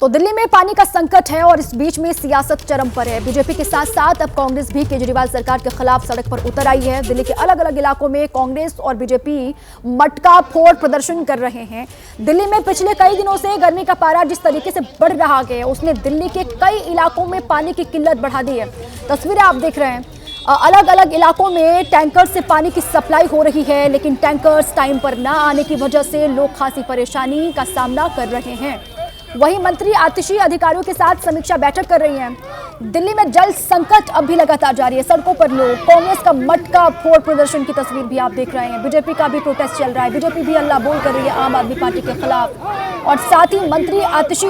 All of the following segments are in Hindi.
तो दिल्ली में पानी का संकट है और इस बीच में सियासत चरम पर है। बीजेपी के साथ साथ अब कांग्रेस भी केजरीवाल सरकार के खिलाफ सड़क पर उतर आई है। दिल्ली के अलग अलग इलाकों में कांग्रेस और बीजेपी मटका फोड़ प्रदर्शन कर रहे हैं। दिल्ली में पिछले कई दिनों से गर्मी का पारा जिस तरीके से बढ़ रहा है उसने दिल्ली के कई इलाकों में पानी की किल्लत बढ़ा दी है। तस्वीरें आप देख रहे हैं, अलग अलग इलाकों में टैंकर से पानी की सप्लाई हो रही है, लेकिन टैंकर्स टाइम पर ना आने की वजह से लोग खासी परेशानी का सामना कर रहे हैं। वहीं मंत्री आतिशी अधिकारियों के साथ समीक्षा बैठक कर रही हैं। दिल्ली में जल संकट अब भी लगातार जारी है। सड़कों पर लोग कांग्रेस का मटका फोड़ प्रदर्शन की तस्वीर भी आप देख रहे हैं। बीजेपी का भी प्रोटेस्ट चल रहा है। बीजेपी भी हल्ला बोल कर रही है आम आदमी पार्टी के खिलाफ, और साथ ही मंत्री आतिशी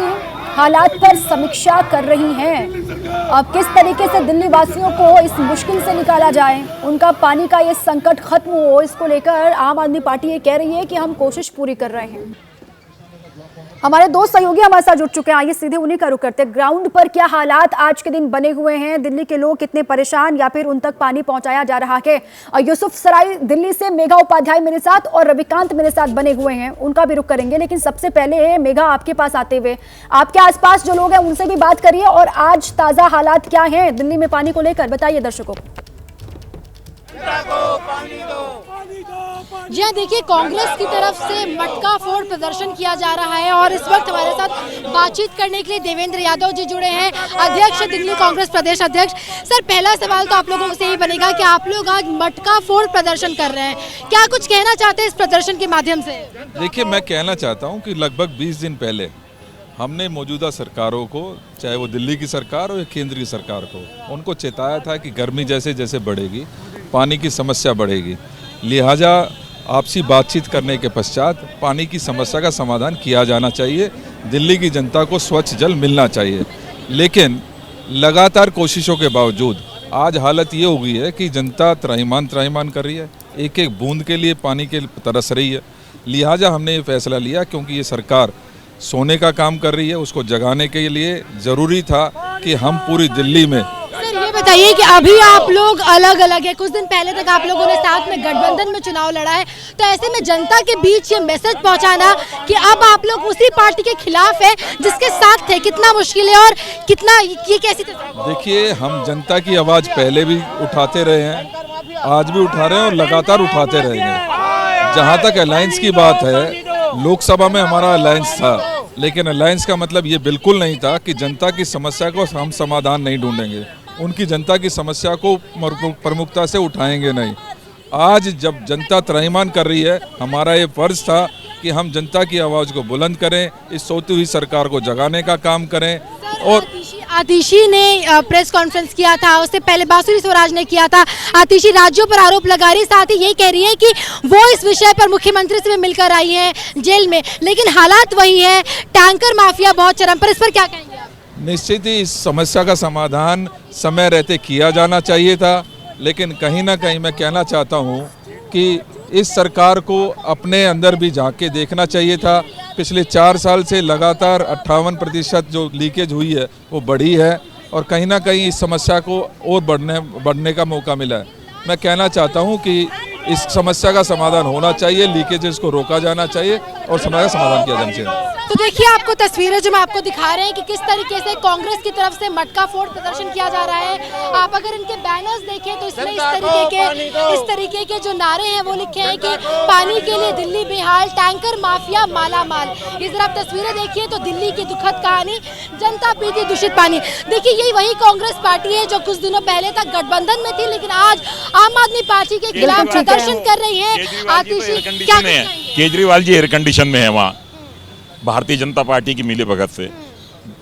हालात पर समीक्षा कर रही हैं। अब किस तरीके से दिल्ली वासियों को इस मुश्किल से निकाला जाए, उनका पानी का ये संकट खत्म हो, इसको लेकर आम आदमी पार्टी ये कह रही है कि हम कोशिश पूरी कर रहे हैं। हमारे दो सहयोगी हमारे साथ जुड़ चुके हैं, आइए सीधे उन्हीं का रुख करते हैं। ग्राउंड पर क्या हालात आज के दिन बने हुए हैं, दिल्ली के लोग कितने परेशान या फिर उन तक पानी पहुंचाया जा रहा है। यूसुफ सराय दिल्ली से मेघा उपाध्याय मेरे साथ और रविकांत मेरे साथ बने हुए हैं, उनका भी रुख करेंगे। लेकिन सबसे पहले मेघा, आपके पास आते हुए आपके आसपास जो लोग हैं उनसे भी बात करिए और आज ताजा हालात क्या है दिल्ली में पानी को लेकर, बताइए दर्शकों को। जी हाँ, देखिए कांग्रेस की तरफ से मटका फोड़ प्रदर्शन किया जा रहा है और इस वक्त हमारे साथ बातचीत करने के लिए देवेंद्र यादव जी जुड़े हैं, अध्यक्ष दिल्ली कांग्रेस प्रदेश अध्यक्ष। सर, पहला सवाल तो आप लोगों से यही बनेगा कि आप लोग आज मटका फोड़ प्रदर्शन कर रहे हैं, क्या कुछ कहना चाहते हैं इस प्रदर्शन के माध्यम से? देखिए, मैं कहना चाहता हूँ कि लगभग 20 दिन पहले हमने मौजूदा सरकारों को, चाहे वो दिल्ली की सरकार हो या केंद्रीय सरकार को, उनको चेताया था कि गर्मी जैसे जैसे बढ़ेगी पानी की समस्या बढ़ेगी, लिहाजा आपसी बातचीत करने के पश्चात पानी की समस्या का समाधान किया जाना चाहिए, दिल्ली की जनता को स्वच्छ जल मिलना चाहिए। लेकिन लगातार कोशिशों के बावजूद आज हालत ये हो गई है कि जनता त्राहिमाम कर रही है, एक एक बूंद के लिए पानी के तरस रही है। लिहाजा हमने ये फैसला लिया, क्योंकि ये सरकार सोने का काम कर रही है, उसको जगाने के लिए ज़रूरी था कि हम पूरी दिल्ली में। ये बताइए कि अभी आप लोग अलग अलग है, कुछ दिन पहले तक आप लोगों ने साथ में गठबंधन में चुनाव लड़ा है, तो ऐसे में जनता के बीच ये मैसेज पहुंचाना कि अब आप लोग उसी पार्टी के खिलाफ है जिसके साथ थे, कितना मुश्किल है और कितना ये कैसी? देखिए, हम जनता की आवाज़ पहले भी उठाते रहे हैं, आज भी उठा रहे हैं और लगातार उठाते रहेंगे। जहाँ तक अलायंस की बात है, लोकसभा में हमारा अलायंस था, लेकिन अलायंस का मतलब ये बिल्कुल नहीं था कि जनता की समस्या को हम समाधान नहीं ढूंढेंगे, उनकी जनता की समस्या को प्रमुखता से उठाएंगे नहीं। आज जब जनता त्राहिमाम कर रही है, हमारा ये फर्ज था कि हम जनता की आवाज़ को बुलंद करें, इस सोती हुई सरकार को जगाने का काम करें। और आतिशी ने प्रेस कॉन्फ्रेंस किया था, उससे पहले बांसुरी स्वराज ने किया था। आतिशी राज्यों पर आरोप लगा रही, साथ ही यही कह रही है कि वो इस विषय पर मुख्यमंत्री से भी मिलकर आई हैं जेल में, लेकिन हालात वही है, टैंकर माफिया बहुत चरम पर। इस पर क्या कहेंगे आप? निश्चित ही इस समस्या का समाधान समय रहते किया जाना चाहिए था, लेकिन कहीं ना कहीं मैं कहना चाहता हूँ कि इस सरकार को अपने अंदर भी झांक के देखना चाहिए था। पिछले 4 साल से लगातार 58% जो लीकेज हुई है वो बढ़ी है, और कहीं ना कहीं इस समस्या को और बढ़ने का मौका मिला है। मैं कहना चाहता हूँ कि इस समस्या का समाधान होना चाहिए, लीकेजेस को रोका जाना चाहिए और समस्या का समाधान किया जाना चाहिए। तो देखिए, आपको तस्वीरें जो मैं आपको दिखा रहे हैं कि किस तरीके से कांग्रेस की तरफ से मटका फोड़ प्रदर्शन किया जा रहा है। आप अगर इनके बैनर्स देखें तो इसमें इस तरीके के जो नारे हैं वो लिखे हैं कि पानी के लिए दिल्ली बेहाल, टैंकर माफिया माला माल। ये जरा आप तस्वीरें देखिए तो दिल्ली की दुखद कहानी, जनता पीती दूषित पानी। देखिए, यही वही कांग्रेस पार्टी है जो कुछ दिनों पहले तक गठबंधन में थी, लेकिन आज आम आदमी पार्टी के खिलाफ प्रदर्शन कर रही है। आतिशी, क्या केजरीवाल जी एयर कंडीशन में है वहाँ, भारतीय जनता पार्टी की मिलीभगत से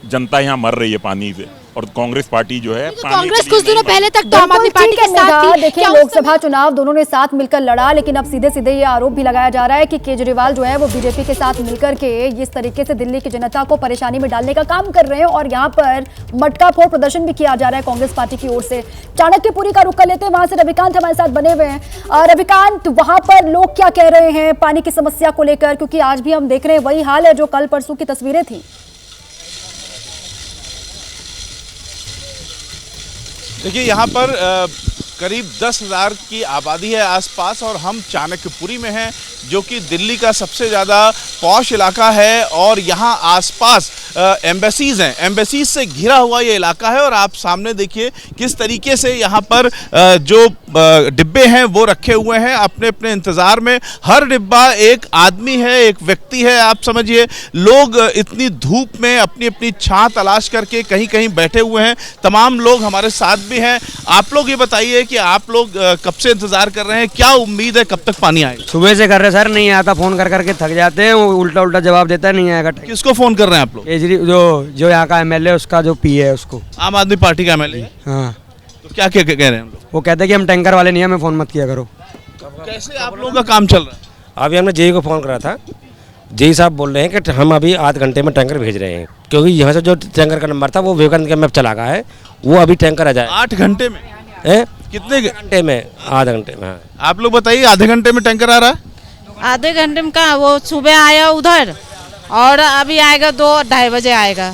जनता यहाँ मर रही है पानी से, और कांग्रेस पार्टी जो है, कांग्रेस कुछ दिनों पहले तक तो आम आदमी पार्टी के साथ थी। देखिए, लोकसभा चुनाव दोनों ने साथ मिलकर लड़ा, लेकिन अब सीधे सीधे ये आरोप भी लगाया जा रहा है कि केजरीवाल जो है वो बीजेपी के साथ मिलकर के इस तरीके से दिल्ली की जनता को परेशानी में डालने का काम कर रहे हैं, और यहाँ पर मटका फोड़ प्रदर्शन भी किया जा रहा है कांग्रेस पार्टी की ओर से। चाणक्यपुरी का रुख कर लेते हैं, वहां से रविकांत हमारे साथ बने हुए हैं। रविकांत, वहां पर लोग क्या कह रहे हैं पानी की समस्या को लेकर, क्योंकि आज भी हम देख रहे हैं वही हाल है जो कल परसों की तस्वीरें थी। देखिए, यहाँ पर करीब 10,000 की आबादी है आसपास, और हम चाणक्यपुरी में हैं, जो कि दिल्ली का सबसे ज़्यादा पॉश इलाका है, और यहाँ आसपास एम्बेसीज हैं, एम्बेसीज से घिरा हुआ ये इलाका है और आप सामने देखिए किस तरीके से यहाँ पर जो डिब्बे हैं वो रखे हुए हैं अपने अपने इंतजार में। हर डिब्बा एक आदमी है, एक व्यक्ति है। आप समझिए लोग इतनी धूप में अपनी अपनी छां तलाश करके कहीं कहीं बैठे हुए हैं। तमाम लोग हमारे साथ भी हैं। आप लोग ये बताइए कि आप लोग कब से इंतजार कर रहे हैं, क्या उम्मीद है कब तक पानी आएगा? सुबह से कर रहे सर, नहीं आता, फोन कर करके थक जाते हैं, वो उल्टा उल्टा जवाब देता है, नहीं आएगा। किसको फोन कर रहे हैं आप लोग? जो यहाँ का एमएलए उसका जो पीए है उसको। आम आदमी पार्टी का एमएलए है? हाँ। तो क्या क्या कह रहे हैं हम लोग? वो कहते हैं कि हम टैंकर वाले नहीं है, हमें फोन मत किया करो। कैसे आप लोगों का काम चल रहा है? अभी हमने जेई को फ़ोन करा था। जेई साहब बोल रहे हैं कि हम अभी आध घंटे में टैंकर भेज रहे हैं, क्योंकि यहाँ से जो टैंकर का नंबर था वो विवेकानंद के मैप चला गया है, वो अभी टैंकर आ जाए। 8 घंटे में? कितने घंटे में? आधे घंटे में। आप लोग बताइए, आधे घंटे में टैंकर आ रहा है? आधे घंटे में कहाँ, वो सुबह आया उधर और अभी आएगा 2-2:30 बजे आएगा।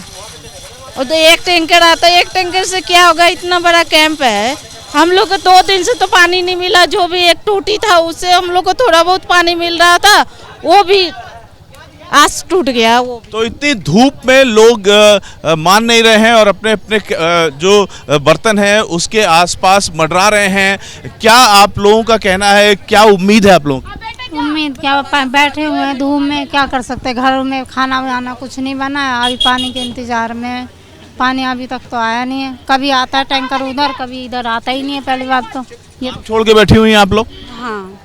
और तो एक टैंकर आता है, एक टैंकर से क्या होगा? इतना बड़ा कैंप है, हम लोग को 2 दिन से तो पानी नहीं मिला। जो भी एक टूटी था उससे हम लोग को थोड़ा बहुत पानी मिल रहा था, वो भी आज टूट गया। वो तो इतनी धूप में लोग मान नहीं रहे हैं और अपने अपने जो बर्तन है उसके आसपास मंडरा रहे हैं। क्या आप लोगों का कहना है, क्या उम्मीद है आप लोगों की? उम्मीद क्या, बैठे हुए हैं धूप में, क्या कर सकते हैं? घरों में खाना बनाना कुछ नहीं बना है, अभी पानी के इंतजार में। पानी अभी तक तो आया नहीं है, कभी आता है टैंकर उधर, कभी इधर आता ही नहीं है। पहली बात तो ये छोड़ के बैठी हुई हैं आप लोग? हाँ,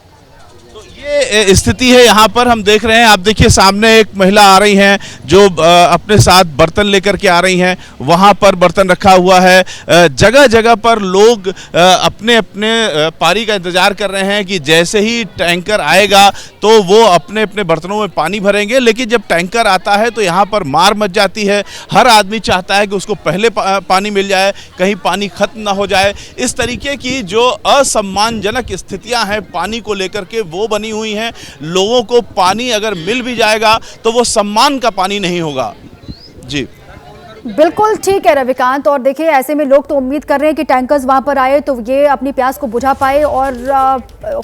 ये स्थिति है यहाँ पर। हम देख रहे हैं, आप देखिए सामने एक महिला आ रही हैं जो अपने साथ बर्तन लेकर के आ रही हैं। वहाँ पर बर्तन रखा हुआ है। जगह जगह पर लोग अपने अपने पारी का इंतजार कर रहे हैं कि जैसे ही टैंकर आएगा तो वो अपने अपने बर्तनों में पानी भरेंगे। लेकिन जब टैंकर आता है तो यहाँ पर मार मच जाती है। हर आदमी चाहता है कि उसको पहले पानी मिल जाए, कहीं पानी खत्म ना हो जाए। इस तरीके की जो असम्मानजनक स्थितियाँ हैं पानी को लेकर के वो बनी हुई हैं। लोगों को पानी अगर मिल भी जाएगा तो वो सम्मान का पानी नहीं होगा। जी बिल्कुल ठीक है रविकांत। और देखिए ऐसे में लोग तो उम्मीद कर रहे हैं कि टैंकर्स वहां पर आए तो ये अपनी प्यास को बुझा पाए और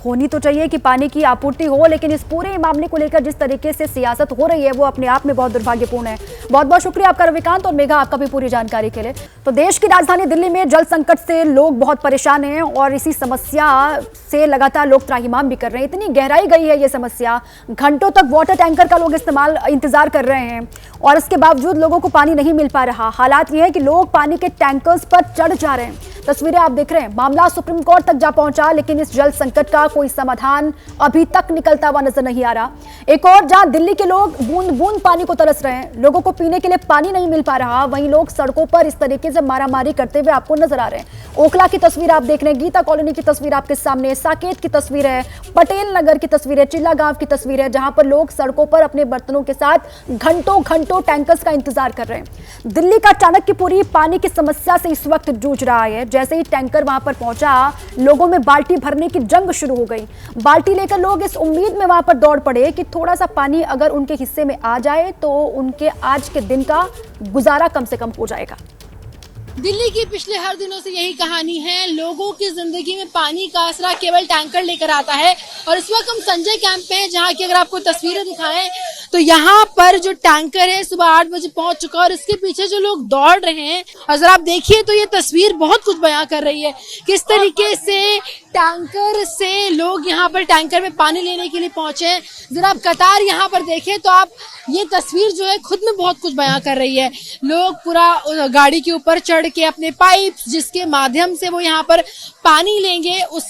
होनी तो चाहिए कि पानी की आपूर्ति हो। लेकिन इस पूरे मामले को लेकर जिस तरीके से सियासत हो रही है वो अपने आप में बहुत दुर्भाग्यपूर्ण है। बहुत बहुत शुक्रिया आपका रविकांत और मेघा, आपका भी पूरी जानकारी के लिए। तो देश की राजधानी दिल्ली में जल संकट से लोग बहुत परेशान हैं और इसी समस्या से लगातार लोग त्राहिमाम भी कर रहे हैं। इतनी गहराई गई है ये समस्या, घंटों तक वाटर टैंकर का लोग इंतजार कर रहे हैं और इसके बावजूद लोगों को पानी नहीं मिल पा रहा। हालात ये है कि लोग पानी के टैंकर्स पर चढ़ जा रहे हैं। तस्वीरें आप देख रहे हैं, मामला सुप्रीम कोर्ट तक जा पहुंचा लेकिन इस जल संकट का कोई समाधान अभी तक निकलता हुआ नजर नहीं आ रहा। एक और जहां दिल्ली के लोग बूंद बूंद पानी को तरस रहे हैं, लोगों को पीने के लिए पानी नहीं मिल पा रहा, वहीं लोग सड़कों पर इस तरीके से मारामारी करते हुए आपको नजर आ रहे हैं। ओखला की तस्वीर आप देख रहे हैं, गीता कॉलोनी की तस्वीर आपके सामने, साकेत की तस्वीर है, पटेल नगर की तस्वीर है, चिल्ला गांव की तस्वीर है, जहां पर लोग सड़कों पर अपने बर्तनों के साथ घंटों घंटों टैंकर्स का इंतजार कर रहे हैं। दिल्ली का चाणक्यपुरी पानी की समस्या से इस वक्त जूझ रहा है। जैसे ही टैंकर वहां पर पहुंचा, लोगों में बाल्टी भरने की जंग शुरू हो गई। बाल्टी लेकर लोग इस उम्मीद में वहां पर दौड़ पड़े कि थोड़ा सा पानी अगर उनके हिस्से में आ जाए तो उनके आज के दिन का गुजारा कम से कम हो जाएगा। दिल्ली की पिछले हर दिनों से यही कहानी है। लोगों की जिंदगी में पानी का आसरा केवल टैंकर लेकर आता है। और इस वक्त हम संजय कैंप पे हैं, जहाँ की अगर आपको तस्वीरें दिखाएं तो यहाँ पर जो टैंकर है सुबह 8 बजे पहुंच चुका है और इसके पीछे जो लोग दौड़ रहे हैं, और जरा आप देखिए तो ये तस्वीर बहुत कुछ बयां कर रही है। किस तरीके से टैंकर से लोग यहाँ पर टैंकर में पानी लेने के लिए पहुंचे हैं। जरा आप कतार यहाँ पर देखें तो आप ये तस्वीर जो है खुद में बहुत कुछ बयां कर रही है। लोग पूरा गाड़ी के ऊपर चढ़ के अपने पाइप जिसके माध्यम से वो यहाँ पर पानी लेंगे उस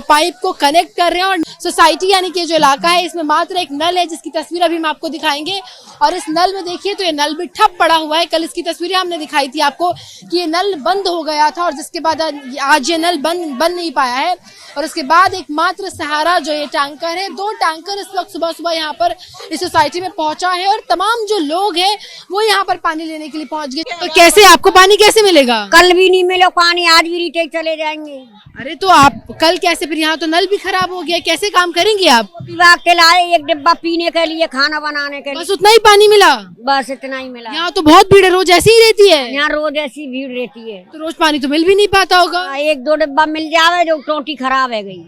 पाइप को कनेक्ट कर रहे हैं। और सोसाइटी यानी कि जो इलाका है इसमें मात्र एक नल है जिसकी तस्वीर अभी हम आपको दिखाएंगे। और इस नल में देखिए तो ये नल भी ठप पड़ा हुआ है। कल इसकी तस्वीरें हमने दिखाई थी आपको कि ये नल बंद हो गया था और जिसके बाद आज ये नल बन नहीं पाया है। और उसके बाद एक मात्र सहारा जो ये टैंकर है, 2 टैंकर इस वक्त सुबह सुबह यहाँ पर इस सोसाइटी में पहुंचा है और तमाम जो लोग हैं वो यहाँ पर पानी लेने के लिए पहुंच गए। तो कैसे आपको पानी कैसे मिलेगा? कल भी नहीं मिला पानी, आज भी रिटेक चले जाएंगे। अरे तो आप कल कैसे, फिर यहाँ तो नल भी खराब हो गया, कैसे काम करेंगे आप? विभाग के लाए एक डिब्बा पीने के लिए, खाना बनाने के लिए, बस उतना ही पानी मिला? बस इतना ही मिला। यहाँ तो बहुत भीड़ है, रोज ऐसी ही रहती है? यहाँ रोज ऐसी भीड़ रहती है। तो रोज पानी तो मिल भी नहीं पाता होगा? 1-2 डिब्बा मिल जावे जो टोटी खराब है गई।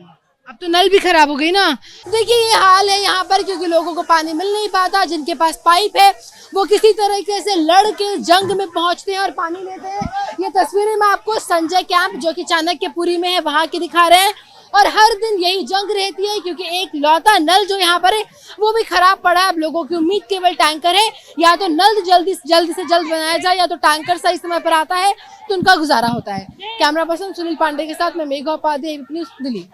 अब तो नल भी खराब हो गई ना। देखिए ये हाल है यहाँ पर, क्योंकि लोगों को पानी मिल नहीं पाता। जिनके पास पाइप है वो किसी तरीके से लड़ के जंग में पहुंचते हैं और पानी लेते हैं। ये तस्वीरें मैं आपको संजय कैंप जो कि चाणक्यपुरी में है वहां की दिखा रहे हैं। और हर दिन यही जंग रहती है, क्योंकि एक लौता नल जो यहाँ पर है वो भी खराब पड़ा है। अब लोगों की उम्मीद केवल टैंकर है, या तो नल जल्द से जल्द बनाया जाए या तो टैंकर सही समय पर आता है तो उनका गुजारा होता है। कैमरा पर्सन सुनील पांडे के साथ मैं मेघा उपाध्याय, एबीपी न्यूज़, दिल्ली।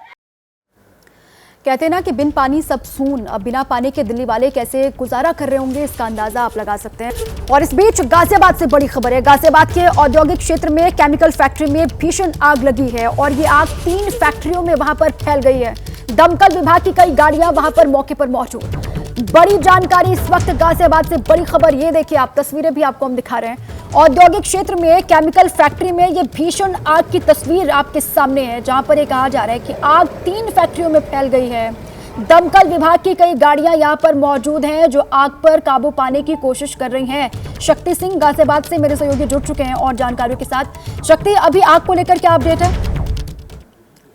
कहते हैं ना कि बिन पानी सब सून। अब बिना पानी के दिल्ली वाले कैसे गुजारा कर रहे होंगे इसका अंदाजा आप लगा सकते हैं। और इस बीच गाजियाबाद से बड़ी खबर है। गाजियाबाद के औद्योगिक क्षेत्र में केमिकल फैक्ट्री में भीषण आग लगी है और ये आग 3 फैक्ट्रियों में वहां पर फैल गई है। दमकल विभाग की कई गाड़ियां वहां पर मौके पर मौजूद। बड़ी जानकारी इस वक्त गाजियाबाद से बड़ी खबर, ये देखिए आप, तस्वीरें भी आपको हम दिखा रहे हैं। औद्योगिक क्षेत्र में केमिकल फैक्ट्री में ये भीषण आग की तस्वीर आपके सामने है, जहां पर ये कहा जा रहा है कि आग 3 फैक्ट्रियों में फैल गई है। दमकल विभाग की कई गाड़ियां यहां पर मौजूद हैं जो आग पर काबू पाने की कोशिश कर रही हैं। शक्ति सिंह गाजियाबाद से मेरे सहयोगी जुड़ चुके हैं और जानकारियों के साथ। शक्ति, अभी आग को लेकर क्या अपडेट है?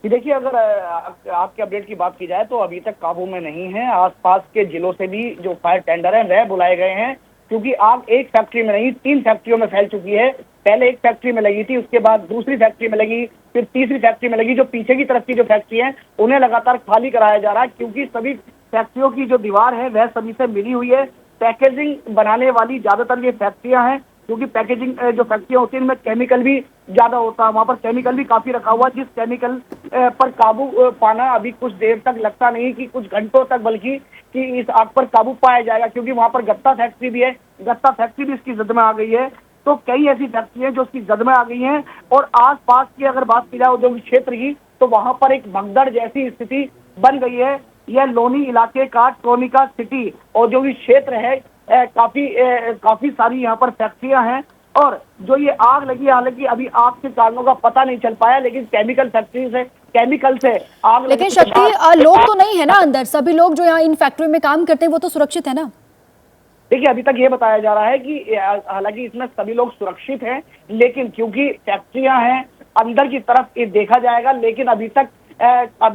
देखिए, अगर आग के अपडेट की बात की जाए तो अभी तक काबू में नहीं है। आसपास के जिलों से भी जो फायर टेंडर हैं वह बुलाए गए हैं, क्योंकि आग एक फैक्ट्री में नहीं 3 फैक्ट्रियों में फैल चुकी है। पहले एक फैक्ट्री में लगी थी, उसके बाद दूसरी फैक्ट्री में लगी, फिर तीसरी फैक्ट्री में लगी। जो पीछे की तरफ की जो फैक्ट्री है उन्हें लगातार खाली कराया जा रहा है, क्योंकि सभी फैक्ट्रियों की जो दीवार है वह सभी से मिली हुई है। पैकेजिंग बनाने वाली ज्यादातर ये फैक्ट्रियां हैं, क्योंकि पैकेजिंग जो फैक्ट्रियां होती है इनमें केमिकल भी ज्यादा होता है। वहां पर केमिकल भी काफी रखा हुआ है, जिस केमिकल पर काबू पाना अभी कुछ देर तक लगता नहीं कि कुछ घंटों तक, बल्कि कि इस आग पर काबू पाया जाएगा, क्योंकि वहां पर गत्ता फैक्ट्री भी है। गत्ता फैक्ट्री भी इसकी जद में आ गई है। तो कई ऐसी फैक्ट्री है जो इसकी जद में आ गई हैं। और आसपास की अगर बात की जाए औद्योगिक क्षेत्र की, तो वहां पर एक भगदड़ जैसी स्थिति बन गई है। यह लोनी इलाके का ट्रोनिका सिटी औद्योगिक क्षेत्र है। काफी सारी यहाँ पर फैक्ट्रियां हैं और जो ये आग लगी, हालांकि अभी आग के कारणों का पता नहीं चल पाया, लेकिन केमिकल फैक्ट्री से आग। लेकिन शक्ति, लोग तो नहीं है ना अंदर? सभी लोग जो यहाँ इन फैक्ट्रियों में काम करते हैं वो तो सुरक्षित है ना? देखिए, अभी तक ये बताया जा रहा है कि हालांकि इसमें सभी लोग सुरक्षित हैं, लेकिन क्योंकि फैक्ट्रियां हैं अंदर की तरफ ये देखा जाएगा, लेकिन अभी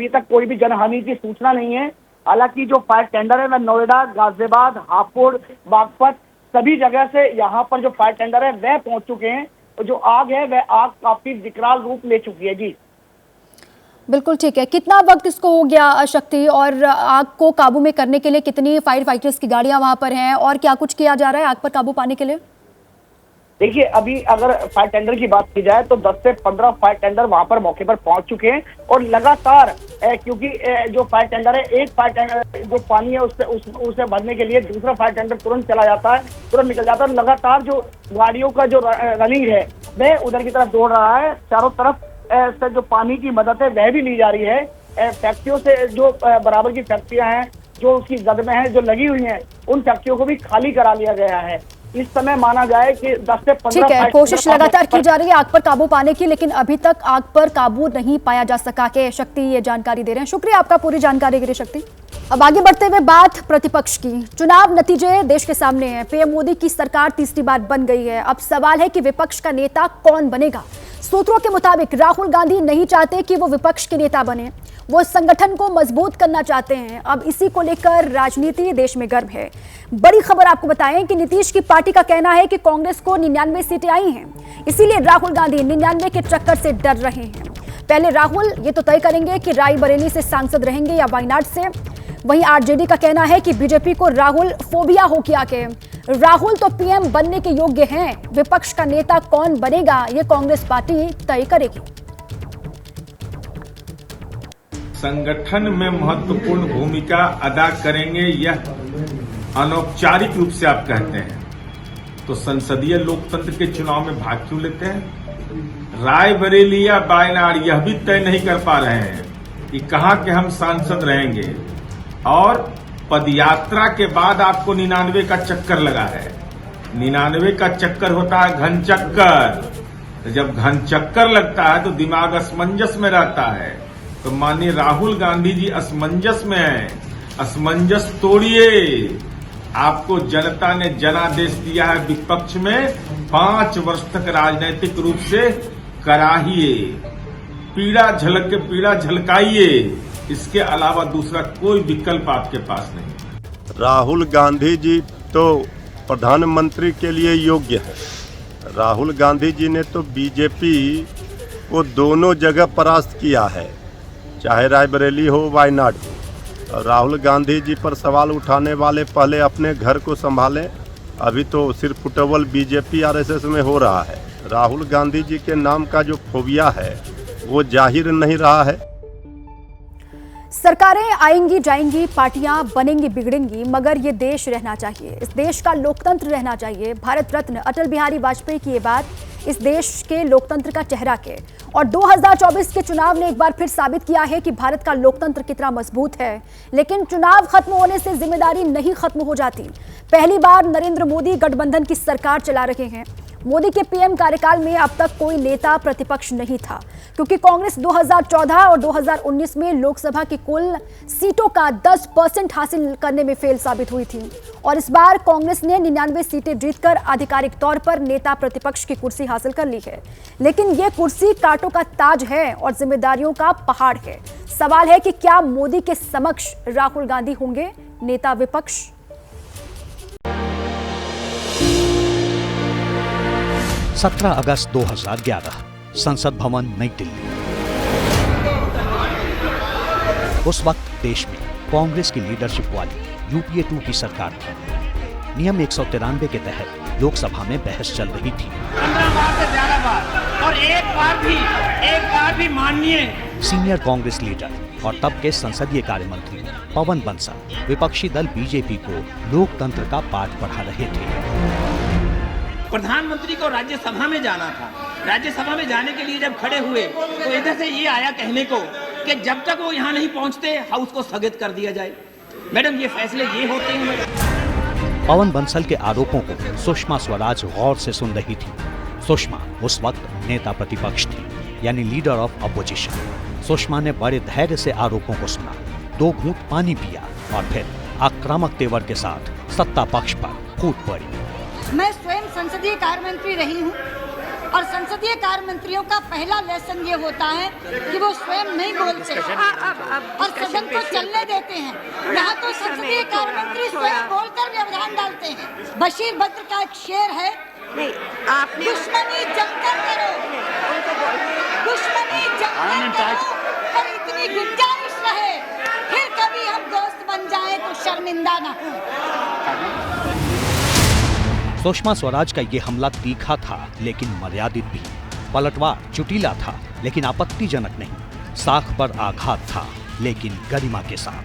तक कोई भी जनहानि की सूचना नहीं है। हालांकि जो फायर टेंडर है वह नोएडा, गाजियाबाद, हापुड़, बागपत सभी जगह से यहाँ पर जो फायर टेंडर है वह पहुंच चुके हैं। जो आग है वह आग काफी विकराल रूप ले चुकी है। जी बिल्कुल ठीक है। कितना वक्त इसको हो गया शक्ति, और आग को काबू में करने के लिए कितनी फायर फाइटर्स की गाड़ियां वहां पर हैं और क्या कुछ किया जा रहा है आग पर काबू पाने के लिए? देखिए, अभी अगर फायर टेंडर की बात की जाए तो 10 से 15 फायर टेंडर वहां पर मौके पर पहुंच चुके हैं और लगातार क्योंकि जो फायर टेंडर है, एक फायर टेंडर जो पानी है उसे भरने के लिए दूसरा फायर टेंडर तुरंत चला जाता है, तुरंत निकल जाता है। लगातार जो गाड़ियों का जो रनिंग है वह उधर की तरफ दौड़ रहा है। चारों तरफ से जो पानी की मदद है वह भी ली जा रही है। फैक्ट्रियों से जो बराबर की फैक्ट्रियां हैं जो उसकी जद में है, जो लगी हुई हैं, उन फैक्ट्रियों को भी खाली करा लिया गया है। इस समय माना जाए कि 10 से 15 ठीक है, कोशिश लगातार की जा रही है आग पर काबू पाने की, लेकिन अभी तक आग पर काबू नहीं पाया जा सका। के शक्ति ये जानकारी दे रहे हैं। शुक्रिया आपका पूरी जानकारी के लिए शक्ति। अब आगे बढ़ते हुए बात प्रतिपक्ष की। चुनाव नतीजे देश के सामने हैं। पीएम मोदी की सरकार तीसरी बार बन गई है। अब सवाल है कि विपक्ष का नेता कौन बनेगा। सूत्रों के मुताबिक राहुल गांधी नहीं चाहते कि वो विपक्ष के नेता बने, वो संगठन को मजबूत करना चाहते हैं। अब इसी को लेकर राजनीति देश में गर्म है। बड़ी खबर आपको बताएं कि नीतीश की पार्टी का कहना है कि कांग्रेस को 99 सीटें आई हैं, इसीलिए राहुल गांधी 99 के चक्कर से डर रहे हैं। पहले राहुल ये तो तय करेंगे कि रायबरेली से सांसद रहेंगे या वायनाड से। वहीं आरजेडी का कहना है कि बीजेपी को राहुल फोबिया हो गया कि राहुल तो पीएम बनने के योग्य हैं, विपक्ष का नेता कौन बनेगा ये कांग्रेस पार्टी तय करेगी। संगठन में महत्वपूर्ण भूमिका अदा करेंगे, यह अनौपचारिक रूप से आप कहते हैं, तो संसदीय लोकतंत्र के चुनाव में भाग क्यों लेते हैं? रायबरेली या वायनाड यह भी तय नहीं कर पा रहे हैं कि कहां के हम सांसद रहेंगे, और पदयात्रा के बाद आपको 99 का चक्कर लगा है। 99 का चक्कर होता है घन चक्कर। जब घन चक्कर लगता है तो दिमाग असमंजस में रहता है। तो माननीय राहुल गांधी जी असमंजस में हैं। असमंजस तोड़िए। आपको जनता ने जनादेश दिया है विपक्ष में 5 वर्ष तक राजनीतिक रूप से कराइए, पीड़ा झलकाइए, इसके अलावा दूसरा कोई विकल्प आपके पास नहीं। राहुल गांधी जी तो प्रधानमंत्री के लिए योग्य है। राहुल गांधी जी ने तो बीजेपी को दोनों जगह परास्त किया है, चाहे रायबरेली हो वायनाड हो। राहुल गांधी जी पर सवाल उठाने वाले पहले अपने घर को संभालें। अभी तो सिर्फ फुटबॉल बीजेपी आरएसएस में हो रहा है। राहुल गांधी जी के नाम का जो फोबिया है वो जाहिर नहीं रहा है। सरकारें आएंगी जाएंगी, पार्टियां बनेंगी बिगड़ेंगी, मगर ये देश रहना चाहिए। इस देश का लोकतंत्र रहना चाहिए। भारत रत्न अटल बिहारी वाजपेयी की ये बात इस देश के लोकतंत्र का चेहरा के और 2024 के चुनाव ने एक बार फिर साबित किया है कि भारत का लोकतंत्र कितना मजबूत है। लेकिन चुनाव खत्म होने से जिम्मेदारी नहीं खत्म हो जाती। पहली बार नरेंद्र मोदी गठबंधन की सरकार चला रहे हैं। मोदी के पीएम कार्यकाल में अब तक कोई नेता प्रतिपक्ष नहीं था, क्योंकि कांग्रेस 2014 और 2019 में लोकसभा की कुल सीटों का 10% हासिल करने में फेल साबित हुई थी और इस बार कांग्रेस ने 99 सीटें जीतकर आधिकारिक तौर पर नेता प्रतिपक्ष की कुर्सी हासिल कर ली है। लेकिन यह कुर्सी कांटों का ताज है और जिम्मेदारियों का पहाड़ है। सवाल है कि क्या मोदी के समक्ष राहुल गांधी होंगे नेता विपक्ष? सत्रह अगस्त 2011 संसद भवन नई दिल्ली। उस वक्त देश में कांग्रेस की लीडरशिप वाली यूपीए 2 की सरकार थी। नियम 193 के तहत लोकसभा में बहस चल रही थी। 15 बार से ज्यादा बार और एक बार भी माननीय सीनियर कांग्रेस लीडर और तब के संसदीय कार्य मंत्री पवन बंसल विपक्षी दल बीजेपी को लोकतंत्र का पाठ पढ़ा रहे थे। प्रधानमंत्री को राज्यसभा में जाना था। राज्यसभा में जाने के लिए जब खड़े हुए तो इधर से ये आया कहने को कि जब तक वो यहाँ नहीं पहुँचते हाउस को स्थगित कर दिया जाए। मैडम, ये फैसले ये होते हैं। पवन बंसल के आरोपों को सुषमा स्वराज गौर से सुन रही थी। सुषमा उस वक्त नेता प्रतिपक्ष थी, यानी लीडर ऑफ अपोजिशन। सुषमा ने बड़े धैर्य से आरोपों को सुना, 2 घूंट पानी पिया और फिर आक्रामक तेवर के साथ सत्ता पक्ष पर कूद पड़ी। मैं स्वयं संसदीय कार्य मंत्री रही हूँ और संसदीय कार्य मंत्रियों का पहला लेसन ये होता है कि वो स्वयं नहीं बोलते और सदन को चलने देते हैं। यहाँ तो संसदीय कार्य मंत्री स्वयं बोलकर व्यवधान डालते हैं। बशीर बद्र का एक शेर है, दुश्मनी जमकर करो, दुश्मनी जमकर करो, पर इतनी गुंजाइश रहे फिर कभी हम दोस्त बन जाएं तो शर्मिंदा न हो। सुषमा स्वराज का ये हमला तीखा था लेकिन मर्यादित भी। पलटवार चुटीला था लेकिन आपत्तिजनक नहीं। साख पर आघात था लेकिन गरिमा के साथ।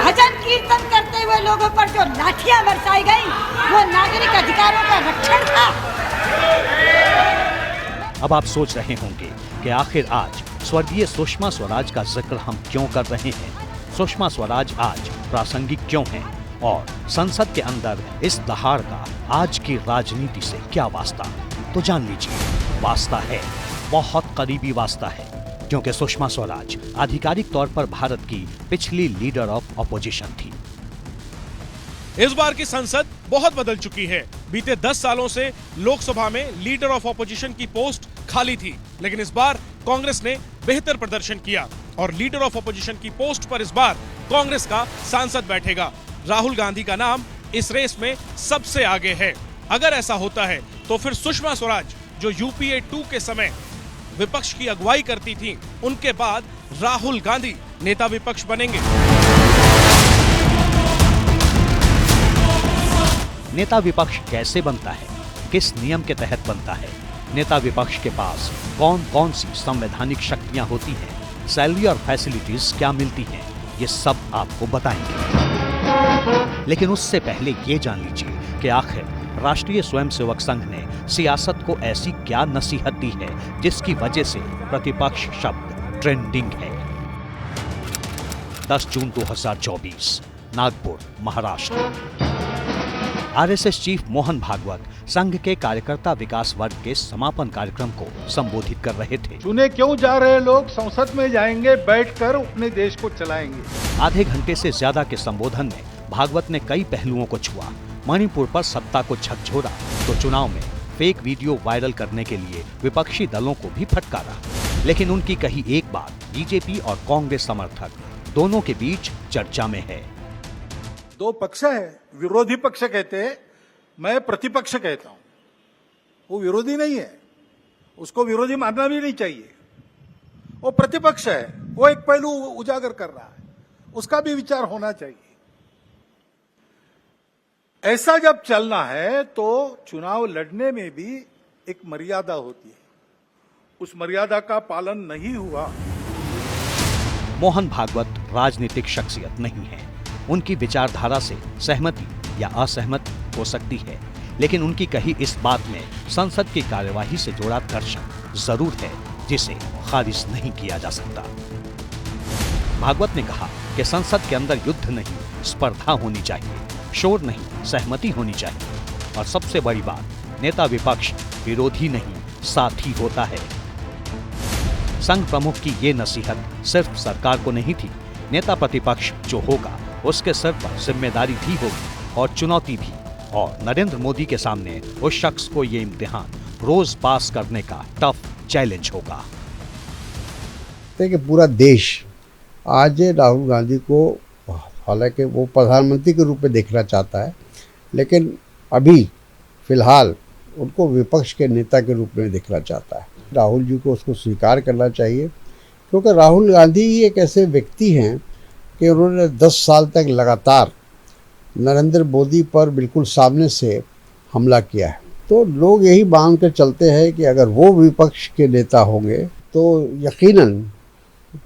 भजन कीर्तन करते हुए लोगों पर जो लाठियां बरसाई गई वो नागरिक अधिकारों का रक्षण था। अब आप सोच रहे होंगे कि आखिर आज स्वर्गीय सुषमा स्वराज का जिक्र हम क्यों कर रहे हैं। सुषमा स्वराज आज प्रासंगिक क्यों है और संसद के अंदर इस दहाड़ का आज की राजनीति से क्या वास्ता, तो जान लीजिए। वास्ता है, बहुत करीबी वास्ता है, क्योंकि सुषमा स्वराज आधिकारिक तौर पर भारत की पिछली लीडर ऑफ अपोजिशन थी। इस बार की संसद बहुत बदल चुकी है। बीते 10 सालों से लोकसभा में लीडर ऑफ अपोजिशन की पोस्ट खाली थी, लेकिन इस बार कांग्रेस ने बेहतर प्रदर्शन किया और लीडर ऑफ अपोजिशन की पोस्ट पर इस बार कांग्रेस का सांसद बैठेगा। राहुल गांधी का नाम इस रेस में सबसे आगे है। अगर ऐसा होता है तो फिर सुषमा स्वराज, जो यूपीए 2 के समय विपक्ष की अगुवाई करती थी, उनके बाद राहुल गांधी नेता विपक्ष बनेंगे। नेता विपक्ष कैसे बनता है, किस नियम के तहत बनता है, नेता विपक्ष के पास कौन कौन सी संवैधानिक शक्तियां होती हैं, सैलरी और फैसिलिटीज क्या मिलती हैं, ये सब आपको बताएंगे। लेकिन उससे पहले ये जान लीजिए कि आखिर राष्ट्रीय स्वयंसेवक संघ ने सियासत को ऐसी क्या नसीहत दी है जिसकी वजह से प्रतिपक्ष शब्द ट्रेंडिंग है। 10 जून 2024 नागपुर, महाराष्ट्र। आरएसएस चीफ मोहन भागवत संघ के कार्यकर्ता विकास वर्ग के समापन कार्यक्रम को संबोधित कर रहे थे। चुने क्यों जा रहे लोग संसद में जाएंगे, बैठकर अपने देश को चलाएंगे। आधे घंटे से ज्यादा के संबोधन में भागवत ने कई पहलुओं को छुआ। मणिपुर पर सत्ता को झकझोरा तो चुनाव में फेक वीडियो वायरल करने के लिए विपक्षी दलों को भी फटकारा। लेकिन उनकी कही एक बात बीजेपी और कांग्रेस समर्थक दोनों के बीच चर्चा में है। दो पक्ष है, विरोधी पक्ष कहते हैं, मैं प्रतिपक्ष कहता हूं। वो विरोधी नहीं है, उसको विरोधी मानना भी नहीं चाहिए। वो प्रतिपक्ष है, वो एक पहलू उजागर कर रहा है, उसका भी विचार होना चाहिए। ऐसा जब चलना है तो चुनाव लड़ने में भी एक मर्यादा होती है, उस मर्यादा का पालन नहीं हुआ। मोहन भागवत राजनीतिक शख्सियत नहीं है। उनकी विचारधारा से सहमति या असहमति हो सकती है, लेकिन उनकी कही इस बात में संसद की कार्यवाही से जुड़ा दर्शन जरूर है, जिसे खारिज नहीं किया जा सकता। भागवत ने कहा कि संसद के अंदर युद्ध नहीं, स्पर्धा होनी चाहिए, शोर नहीं, सहमति होनी चाहिए। और सबसे बड़ी बात, नेता विपक्ष विरोधी नहीं, साथी होता है। संघ प्रमुख की ये नसीहत सिर्फ सरकार को नहीं थी, नेता प्रतिपक्ष जो होगा उसके सिर पर जिम्मेदारी भी होगी और चुनौती भी। और नरेंद्र मोदी के सामने उस शख्स को ये इम्तिहान रोज पास करने का टफ चैलेंज होगा। देखिए, पूरा देश आज राहुल गांधी को, हालांकि वो प्रधानमंत्री के रूप में देखना चाहता है, लेकिन अभी फिलहाल उनको विपक्ष के नेता के रूप में देखना चाहता है। राहुल जी को उसको स्वीकार करना चाहिए, क्योंकि राहुल गांधी ही एक ऐसे व्यक्ति हैं कि उन्होंने 10 साल तक लगातार नरेंद्र मोदी पर बिल्कुल सामने से हमला किया है। तो लोग यही मान कर चलते हैं कि अगर वो विपक्ष के नेता होंगे तो यकीनन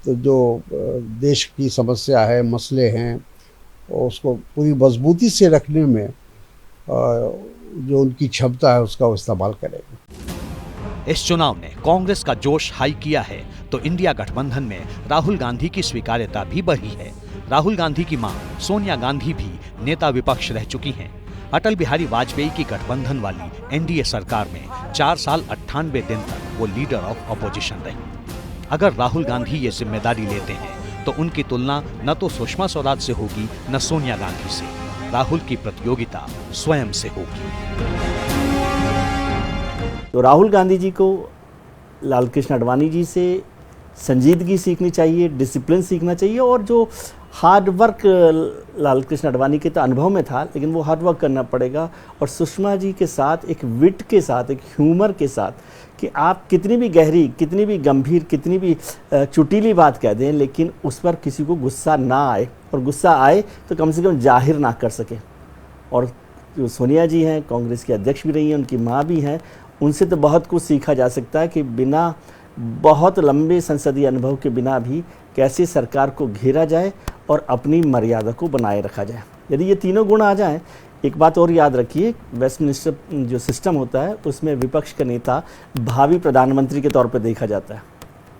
तो जो देश की समस्या है, मसले हैं, उसको पूरी मजबूती से रखने में जो उनकी क्षमता है उसका वो इस्तेमाल करेंगे। इस चुनाव ने कांग्रेस का जोश हाई किया है तो इंडिया गठबंधन में राहुल गांधी की स्वीकार्यता भी बढ़ी है। राहुल गांधी की मां सोनिया गांधी भी नेता विपक्ष रह चुकी हैं। अटल बिहारी वाजपेयी की गठबंधन वाली एनडीए सरकार में 4 साल 98 दिन तक वो लीडर ऑफ अपोजिशन रही। अगर राहुल गांधी ये जिम्मेदारी लेते हैं तो उनकी तुलना न तो सुषमा स्वराज से होगी न सोनिया गांधी से। राहुल की प्रतियोगिता स्वयं से होगी। तो राहुल गांधी जी को लालकृष्ण आडवाणी जी से संजीदगी सीखनी चाहिए, डिसिप्लिन सीखना चाहिए, और जो हार्ड वर्क लालकृष्ण आडवाणी के तो अनुभव में था, लेकिन वो हार्ड वर्क करना पड़ेगा। और सुषमा जी के साथ एक विट के साथ, एक ह्यूमर के साथ, कि आप कितनी भी गहरी, कितनी भी गंभीर, कितनी भी चुटीली बात कह दें, लेकिन उस पर किसी को गुस्सा ना आए, और गुस्सा आए तो कम से कम जाहिर ना कर सकें। और जो सोनिया जी हैं, कांग्रेस की अध्यक्ष भी रही हैं, उनकी माँ भी हैं, उनसे तो बहुत कुछ सीखा जा सकता है कि बिना बहुत लंबे संसदीय अनुभव के बिना भी कैसे सरकार को घेरा जाए और अपनी मर्यादा को बनाए रखा जाए। यदि ये तीनों गुण आ जाएं, एक बात और याद रखिए, वेस्टमिनिस्टर जो सिस्टम होता है उसमें विपक्ष का नेता भावी प्रधानमंत्री के तौर पर देखा जाता है।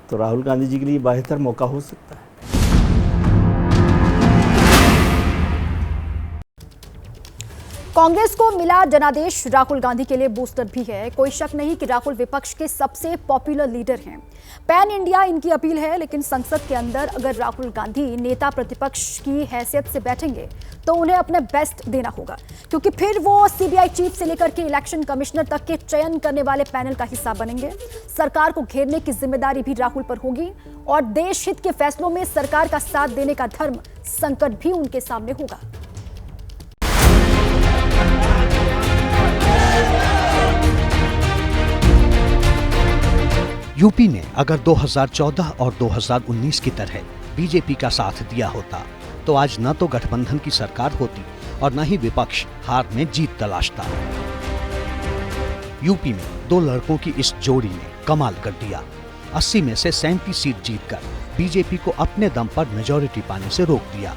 तो राहुल गांधी जी के लिए बेहतर मौका हो सकता है। कांग्रेस को मिला जनादेश राहुल गांधी के लिए बूस्टर भी है। कोई शक नहीं कि राहुल विपक्ष के सबसे पॉपुलर लीडर हैं। पैन इंडिया इनकी अपील है, लेकिन संसद के अंदर अगर राहुल गांधी नेता प्रतिपक्ष की हैसियत से बैठेंगे तो उन्हें अपने बेस्ट देना होगा, क्योंकि फिर वो सीबीआई चीफ से लेकर के इलेक्शन कमिश्नर तक के चयन करने वाले पैनल का हिस्सा बनेंगे। सरकार को घेरने की जिम्मेदारी भी राहुल पर होगी और देश हित के फैसलों में सरकार का साथ देने का धर्म संकट भी उनके सामने होगा। यूपी ने अगर 2014 और 2019 की तरह बीजेपी का साथ दिया होता तो आज न तो गठबंधन की सरकार होती और न ही विपक्ष हार में जीत तलाशता। यूपी में 2 लड़कों की इस जोड़ी ने कमाल कर दिया। 80 में से 37 सीट जीतकर बीजेपी को अपने दम पर मेजॉरिटी पाने से रोक दिया।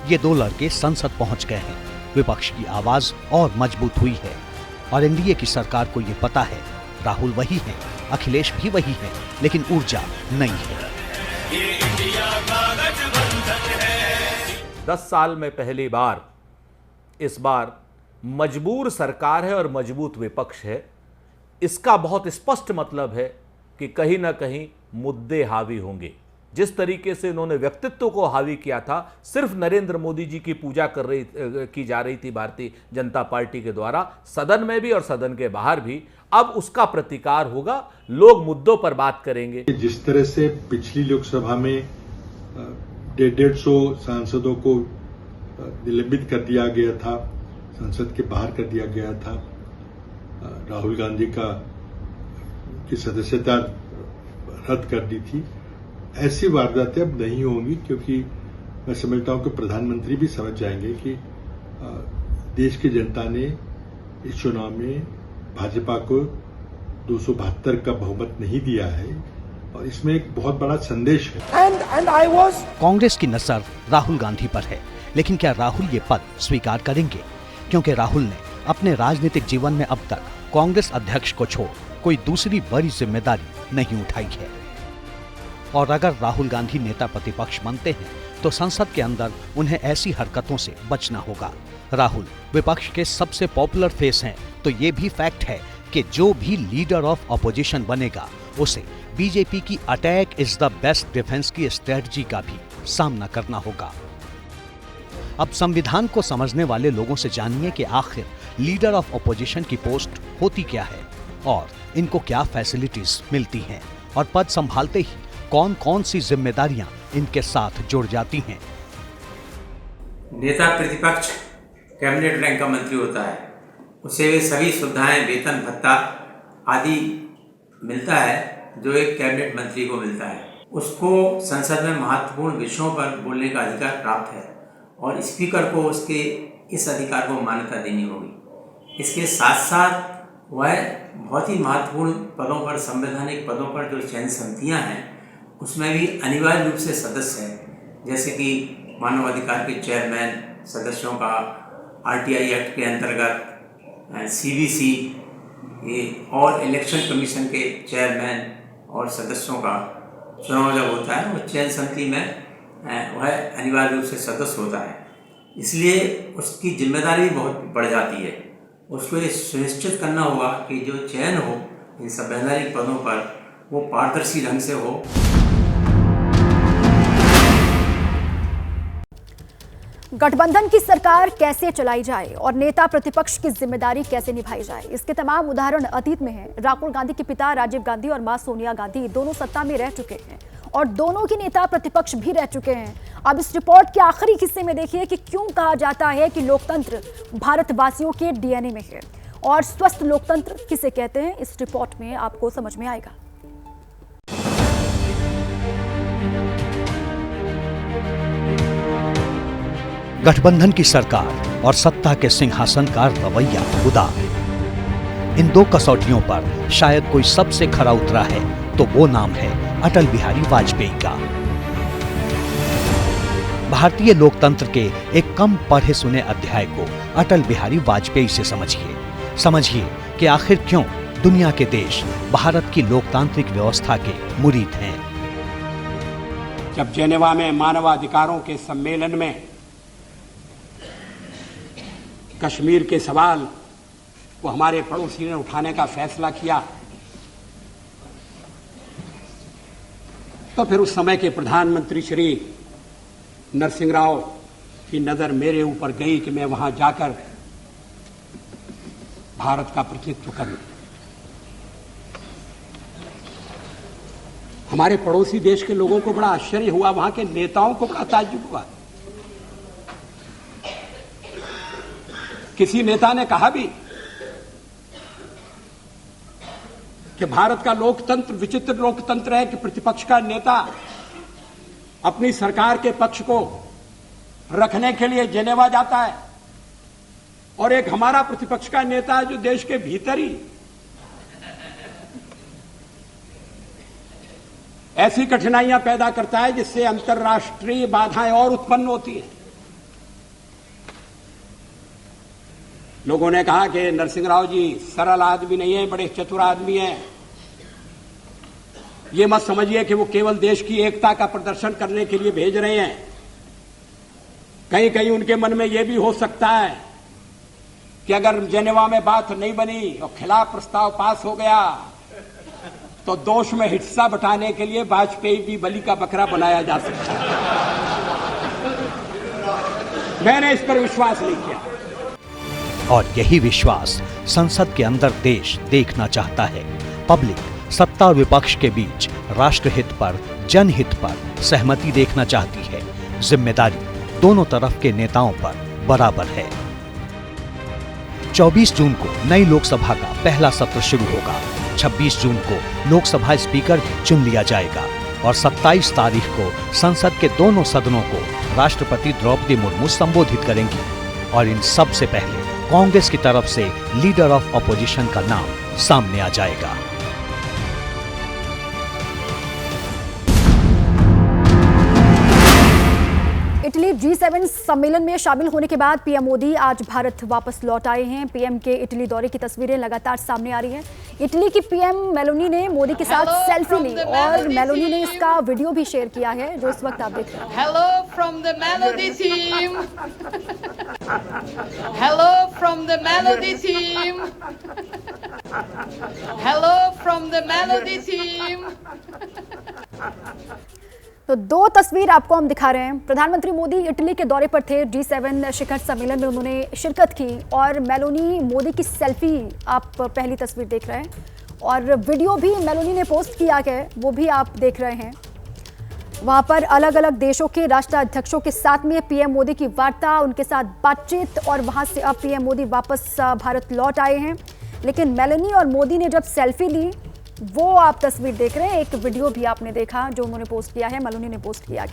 ये 2 लड़के संसद पहुंच गए हैं। विपक्ष की आवाज और मजबूत हुई है और एनडीए की सरकार को ये पता है, राहुल वही है, अखिलेश भी वही है, लेकिन ऊर्जा नई है। 10 साल में पहली बार इस बार मजबूर सरकार है और मजबूत विपक्ष है। इसका बहुत स्पष्ट मतलब है कि कहीं ना कहीं मुद्दे हावी होंगे। जिस तरीके से इन्होंने व्यक्तित्व को हावी किया था, सिर्फ नरेंद्र मोदी जी की पूजा की जा रही थी भारतीय जनता पार्टी के द्वारा, सदन में भी और सदन के बाहर भी, अब उसका प्रतिकार होगा। लोग मुद्दों पर बात करेंगे। जिस तरह से पिछली लोकसभा में 150 सांसदों को निलंबित कर दिया गया था, संसद के बाहर कर दिया गया था। राहुल गांधी की सदस्यता रद्द कर दी थी। ऐसी वारदातें अब नहीं होंगी, क्योंकि मैं समझता हूं कि प्रधानमंत्री भी समझ जाएंगे कि देश की जनता ने इस चुनाव में भाजपा को 272 का बहुमत नहीं दिया है, और इसमें एक बहुत बड़ा संदेश है। कांग्रेस की नजर राहुल गांधी पर है, लेकिन क्या राहुल ये पद स्वीकार करेंगे? क्योंकि राहुल ने अपने राजनीतिक जीवन में अब तक कांग्रेस अध्यक्ष को छोड़ कोई दूसरी बड़ी जिम्मेदारी नहीं उठाई है। और अगर राहुल गांधी नेता प्रतिपक्ष बनते हैं तो संसद के अंदर उन्हें ऐसी हरकतों से बचना होगा। राहुल विपक्ष के सबसे पॉपुलर फेस हैं, तो ये भी फैक्ट है कि जो भी लीडर ऑफ अपोजिशन बनेगा उसे बीजेपी की attack is the best defence की स्ट्रेटजी का भी सामना करना होगा। अब संविधान को समझने वाले लोगों से जानिए कि आखिर लीडर ऑफ अपोजिशन की पोस्ट होती क्या है और इनको क्या फैसिलिटीज मिलती हैं, और पद संभालते ही कौन कौन सी जिम्मेदारियां इनके साथ जुड़ जाती हैं। नेता प्रतिपक्ष कैबिनेट रैंक का मंत्री होता है, उसे वे सभी सुविधाएं, वेतन भत्ता आदि मिलता है जो एक कैबिनेट मंत्री को मिलता है। उसको संसद में महत्वपूर्ण विषयों पर बोलने का अधिकार प्राप्त है और स्पीकर को उसके इस अधिकार को मान्यता देनी होगी। इसके साथ साथ वह बहुत ही महत्वपूर्ण पदों पर, संवैधानिक पदों पर जो चयन समितियां हैं उसमें भी अनिवार्य रूप से सदस्य हैं, जैसे कि मानवाधिकार के चेयरमैन, सदस्यों का आरटीआई एक्ट के अंतर्गत सीवीसी और इलेक्शन कमीशन के चेयरमैन और सदस्यों का चुनाव जब होता है वो चयन समिति में वह अनिवार्य रूप से सदस्य होता है। इसलिए उसकी जिम्मेदारी बहुत बढ़ जाती है। उसको ये सुनिश्चित करना होगा कि जो चयन हो इन संवैधानिक पदों पर वो पारदर्शी ढंग से हो। गठबंधन की सरकार कैसे चलाई जाए और नेता प्रतिपक्ष की जिम्मेदारी कैसे निभाई जाए, इसके तमाम उदाहरण अतीत में हैं। राहुल गांधी के पिता राजीव गांधी और मां सोनिया गांधी दोनों सत्ता में रह चुके हैं और दोनों के नेता प्रतिपक्ष भी रह चुके हैं। अब इस रिपोर्ट के आखिरी हिस्से में देखिए कि क्यों कहा जाता है कि लोकतंत्र भारतवासियों के डीएनए में है और स्वस्थ लोकतंत्र किसे कहते हैं, इस रिपोर्ट में आपको समझ में आएगा। गठबंधन की सरकार और सत्ता के सिंहासन का रवैया उदार। इन दो कसौटियों पर शायद कोई सबसे खरा उतरा है तो वो नाम है अटल बिहारी वाजपेयी का। भारतीय लोकतंत्र के एक कम पढ़े सुने अध्याय को अटल बिहारी वाजपेयी से समझिए कि आखिर क्यों दुनिया के देश भारत की लोकतांत्रिक व्यवस्था के मुरीद हैं। जब जेनेवा में मानवाधिकारों के सम्मेलन में कश्मीर के सवाल को हमारे पड़ोसी ने उठाने का फैसला किया तो फिर उस समय के प्रधानमंत्री श्री नरसिंह राव की नजर मेरे ऊपर गई कि मैं वहां जाकर भारत का प्रतिनिधित्व करूं। हमारे पड़ोसी देश के लोगों को बड़ा आश्चर्य हुआ, वहां के नेताओं को बड़ा ताज्जुब हुआ। किसी नेता ने कहा भी कि भारत का लोकतंत्र विचित्र लोकतंत्र है कि प्रतिपक्ष का नेता अपनी सरकार के पक्ष को रखने के लिए जेनेवा जाता है और एक हमारा प्रतिपक्ष का नेता जो देश के भीतर ही ऐसी कठिनाइयां पैदा करता है जिससे अंतर्राष्ट्रीय बाधाएं और उत्पन्न होती हैं। लोगों ने कहा कि नरसिंह राव जी सरल आदमी नहीं है, बड़े चतुर आदमी हैं। ये मत समझिए कि वो केवल देश की एकता का प्रदर्शन करने के लिए भेज रहे हैं। कहीं कहीं उनके मन में यह भी हो सकता है कि अगर जेनेवा में बात नहीं बनी और खिलाफ प्रस्ताव पास हो गया तो दोष में हिस्सा बटाने के लिए वाजपेयी भी बलि का बकरा बनाया जा सकता है। मैंने इस पर विश्वास नहीं किया और यही विश्वास संसद के अंदर देश देखना चाहता है। पब्लिक सत्ता और विपक्ष के बीच राष्ट्रहित पर, जनहित पर सहमति देखना चाहती है। जिम्मेदारी दोनों तरफ के नेताओं पर बराबर है। 24 जून को नई लोकसभा का पहला सत्र शुरू होगा। 26 जून को लोकसभा स्पीकर भी चुन लिया जाएगा और 27 तारीख को संसद के दोनों सदनों को राष्ट्रपति द्रौपदी मुर्मू संबोधित करेंगी और इन सब से पहले कांग्रेस की तरफ से लीडर ऑफ ऑपोजिशन का नाम सामने आ जाएगा। इटली G7 सम्मेलन में शामिल होने के बाद पीएम मोदी आज भारत वापस लौट आए हैं। पीएम के इटली दौरे की तस्वीरें लगातार सामने आ रही हैं। इटली की पीएम मेलोनी ने मोदी के साथ सेल्फी ली और मेलोनी ने इसका वीडियो भी शेयर किया है, जो इस वक्त आप देख रहे हैं। Hello from the melody team. Hello from the melody team. Hello from the melody team. तो दो तस्वीर आपको हम दिखा रहे हैं। प्रधानमंत्री मोदी इटली के दौरे पर थे। G7 शिखर सम्मेलन में उन्होंने शिरकत की और मेलोनी मोदी की सेल्फी आप पहली तस्वीर देख रहे हैं और वीडियो भी मेलोनी ने पोस्ट किया है, वो भी आप देख रहे हैं। वहां पर अलग अलग देशों के राष्ट्राध्यक्षों के साथ में पीएम मोदी की वार्ता, उनके साथ बातचीत और वहां से अब पीएम मोदी वापस भारत लौट आए हैं। लेकिन मेलोनी और मोदी ने जब सेल्फी ली, वो आप तस्वीर देख रहे हैं। एक वीडियो भी आपने देखा जो उन्होंने पोस्ट किया है, मेलोनी ने पोस्ट किया है।